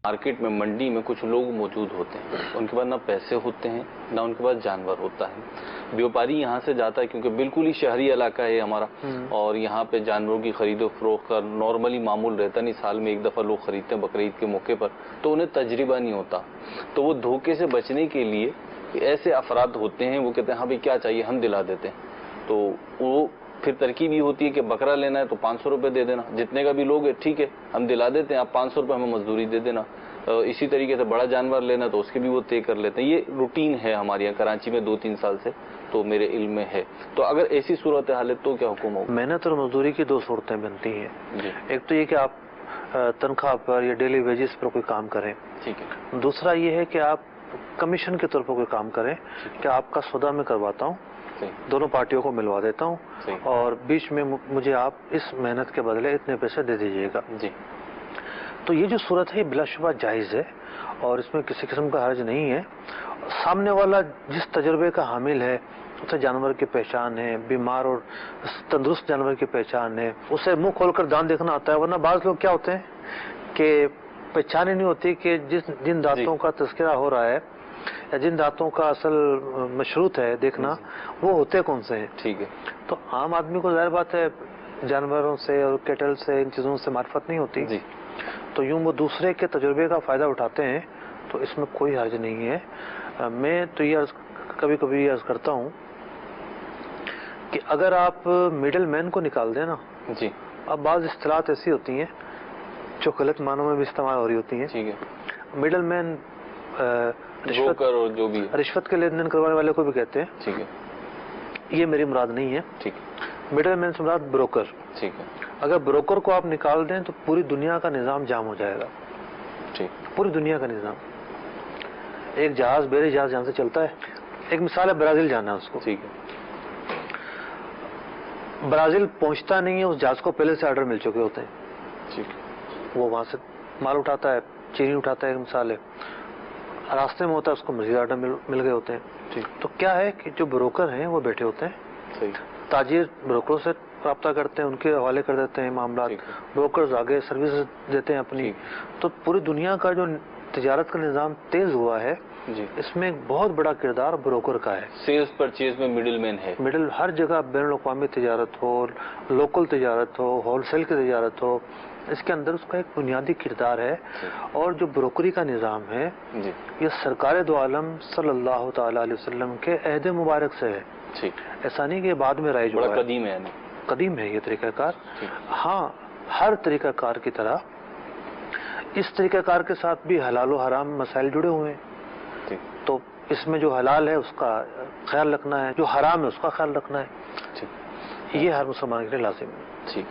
Market में, मंडी में कुछ लोग मौजूद होते हैं, उनके पास ना पैसे होते हैं ना उनके पास जानवर होता है। व्यापारी यहाँ से जाता है क्योंकि बिल्कुल ही शहरी इलाका है हमारा, और यहाँ पे जानवरों की खरीदो फरोख्त का नॉर्मली मामूल रहता नहीं, साल में एक दफ़ा लोग खरीदते हैं बकरीद के मौके पर, तो उन्हें तजर्बा नहीं होता। तो वो धोखे से बचने के लिए ऐसे अफराद होते हैं, वो कहते हैं हाँ भाई क्या चाहिए हम दिला देते हैं। तो वो फिर तरकीब ये होती है कि बकरा लेना है तो 500 रुपये दे देना, जितने का भी लोग है ठीक है हम दिला देते हैं, आप 500 रुपये हमें मजदूरी दे देना। इसी तरीके से बड़ा जानवर लेना तो उसके भी वो तय कर लेते हैं। ये रूटीन है हमारे यहाँ कराची में 2-3 साल से, तो मेरे इल्म में है। तो अगर ऐसी सूरत हाल है तो क्या हुक्म होगा? मेहनत और मजदूरी की दो सूरतें बनती हैं। एक तो ये कि आप तनख्वाह पर या डेली वेजेस पर कोई काम करें, ठीक है। दूसरा ये है कि आप कमीशन के तौर पर कोई काम करें कि आपका सौदा मैं करवाता हूँ, दोनों पार्टियों को मिलवा देता हूँ और बीच में मुझे आप इस मेहनत के बदले इतने पैसे दे दीजिएगा जी। तो ये जो सूरत है ये बिलाशुबा जायज़ है और इसमें किसी किस्म का हर्ज नहीं है। सामने वाला जिस तजुर्बे का हामिल है, उसे जानवर की पहचान है, बीमार और तंदुरुस्त जानवर की पहचान है, उसे मुंह खोलकर दांत देखना आता है। वरना बाज़ लोग क्या होते हैं कि पहचान ही नहीं होती कि जिन दांतों का तस्करा हो रहा है या जिन दांतों का असल मशरूत है देखना, वो होते कौन से हैं। ठीक है। तो आम आदमी को जाहिर बात है जानवरों से और कैटल से, इन चीज़ों से मार्फत नहीं होती जी। तो यूँ वो दूसरे के तजुर्बे का फ़ायदा उठाते हैं, तो इसमें कोई हर्ज नहीं है। मैं तो ये कभी कभी अर्ज़ करता हूँ कि अगर आप मिडल मैन को निकाल दें ना जी। अब बाज़ इस्तिलाहात ऐसी होती हैं जो गलत मानों में भी इस्तेमाल हो रही होती हैं। ठीक है। मिडल मैन रिश्वत और जो भी रिश्वत के लेन देन करवाने वाले को भी कहते हैं। ठीक है। ये मेरी मुराद नहीं है। ठीक है। मिडल मैन से मुराद ब्रोकर। ठीक है। अगर ब्रोकर को आप निकाल दें तो पूरी दुनिया का निज़ाम जाम हो जाएगा। ठीक। पूरी दुनिया का निज़ाम, एक जहाज बेरे जहाज जहाँ से चलता है, एक मिसाल है ब्राज़ील जाना है उसको। ठीक है। ब्राज़ील पहुंचता नहीं है, उस जहाज को पहले से ऑर्डर मिल चुके होते हैं। ठीक। वो वहां से माल उठाता है, चीनी उठाता है, एक मिसाल है, रास्ते में होता है उसको मजीद ऑर्डर मिल गए होते हैं। ठीक। तो क्या है कि जो ब्रोकर हैं वो बैठे होते हैं। सही। ताजिर ब्रोकरों से राब्ता करते हैं, उनके हवाले कर देते हैं मामला, ब्रोकर्स आगे सर्विस देते हैं अपनी। तो पूरी दुनिया का जो तिजारत का निज़ाम तेज हुआ है जी, इसमें एक बहुत बड़ा किरदार ब्रोकर का है। सेल्स परचेज में मिडिल मैन है। मिडिल हर जगह बैनुल-अक़वामी तिजारत हो, लोकल तिजारत हो, होलसेल की तिजारत हो, इसके अंदर उसका एक बुनियादी किरदार है। और जो ब्रोकरी का निज़ाम है जी, ये सरकार दो आलम सल्लल्लाहु तआला अलैहि वसल्लम के अहद मुबारक से है। ठीक। ऐसा नहीं कि बाद में राइज हुआ है, कदीम है, कदीम है ये तरीक़ाकार। हाँ, हर तरीक़ाकार की तरह इस तरीक़ाकार के साथ भी हलाल और हराम मसाइल जुड़े हुए हैं। तो इसमें जो हलाल है उसका ख्याल रखना है, जो हराम है उसका ख्याल रखना है। ठीक। ये हर मुसलमान के लिए लाजिम है। ठीक।